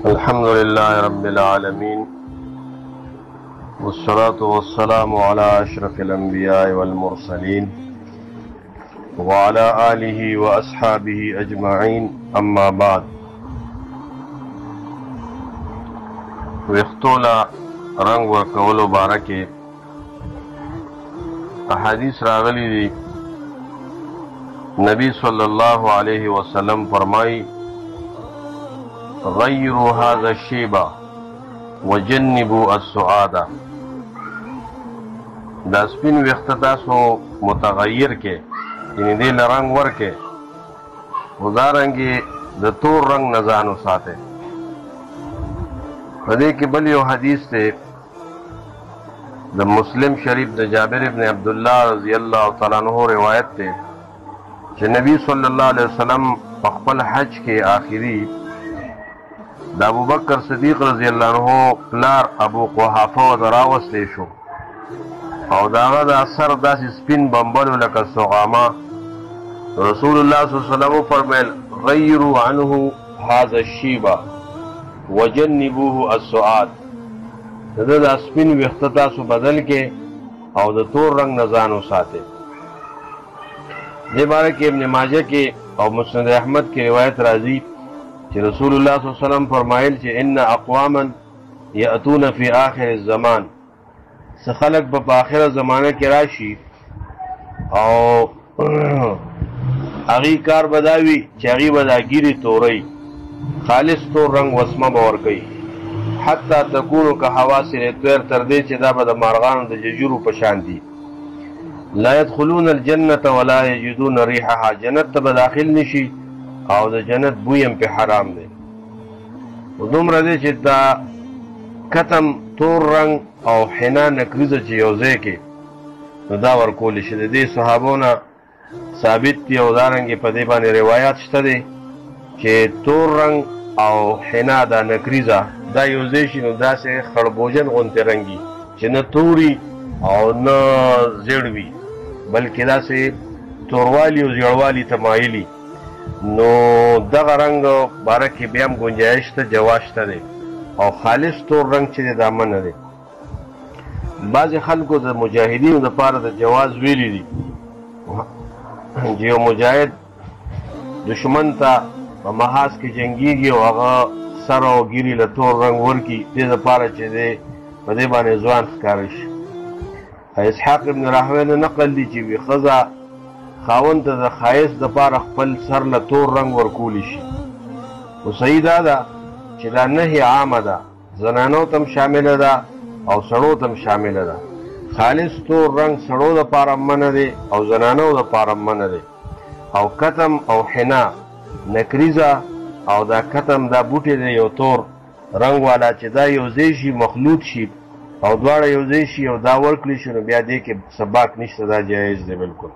الحمد لله رب العالمين والصلاة والسلام على أشرف الأنبياء والمرسلين وعلى آله وأصحابه أجمعين أما بعد. ويختولا رنگ ورکولو بارکه احادیث راغلی دی. نبی صلی اللہ علیہ وسلم فرمائی غیروا هذا الشیبہ وجنبوا السعادہ. دا سپین ویخت تاسو متغیر کے یعنی دیل رنگ ورکے خدا رنگی دا تور رنگ نزانو ساتے. فدے کی بلیو حدیث تے دا مسلم شریف دا جابر ابن عبداللہ رضی اللہ تعالیٰ عنہ روایت تے کہ نبی صلی اللہ علیہ وسلم پخپل حج کے آخری دا ابو بکر صدیق رضی اللہ عنہ پلار ابو قحافہ و دراوستے شو او داغا دا اثر دا سی سپین بمبلو لکا سغاما. رسول اللہ صلی اللہ علیہ وسلم فرمیل غیروا عنہ هذا الشیبہ وجنبوه السعاد. دا سپین ویختتا سو بدل کے او دا تور رنگ نزانو ساتے. یہ بارے کہ ابن ماجہ کے اور مسند احمد کی روایت راضی کہ رسول اللہ صلی اللہ علیہ وسلم فرمائل کہ ان اقواما یأتون فی آخر الزمان سخلق با آخر زمانہ کی راشی او اغی کار بداوی چی اغی بدا گیری توری خالص تور رنگ وسمہ باور گئی حتی تکونو کا حواسی طویر تردے چی دا بدا مارغان دا ججورو پشان دی. لا يدخلون الجنة ولا يجدون ريحها. جنت تب داخل نشي او دا جنت بویم پہ حرام دے. ودوم ردے چی دا کتم تور رنگ او حنا نکریزا چی یوزے کے دا ورکولی شده. دے صحابونا ثابت تی او دارنگی پا دیبانی روایات شتا دے چی تور رنگ او حنا دا نکریزا دا یوزے شی نو دا سے خربوجن غنتے رنگی چی نا توری او نا زیڑوی بلکہ دا سے توروالی و زیڑوالی تمائلی نو دغه رنگ بارکی بیام گنجائش تا جواز تا دے او خالص تور رنگ چی دا من دے. بعض خلقو دا مجاہدین دا پار دا جواز ویلی دی جیو مجاہد دشمن تا محاس کی جنگی گی و اغا سر و گیری لطور رنگ ورکی دے دا پارا چی دے پدے بانے زوان خکارش. اسحاق ابن راہوے نے نقل دی چی وی خزا خاون تا دا خائص دا پار اخپل سر لطور رنگ ورکولی شی. و صحیح دا چی دا نهی عام دا زنانو تم شامل دا او سڑو تم شامل دا. خالص تور رنگ سڑو دا پارم من دے او زنانو دا پارم من دے. او کتم او حنا نکریزا او دا کتم دا بوٹی دے یو تور رنگ والا چی دا یوزے شی مخلوط شی او دوارا یوزے شی او دا ورکلی شی نو بیا دے کہ سباک نشتا دا جائز دے بالکل.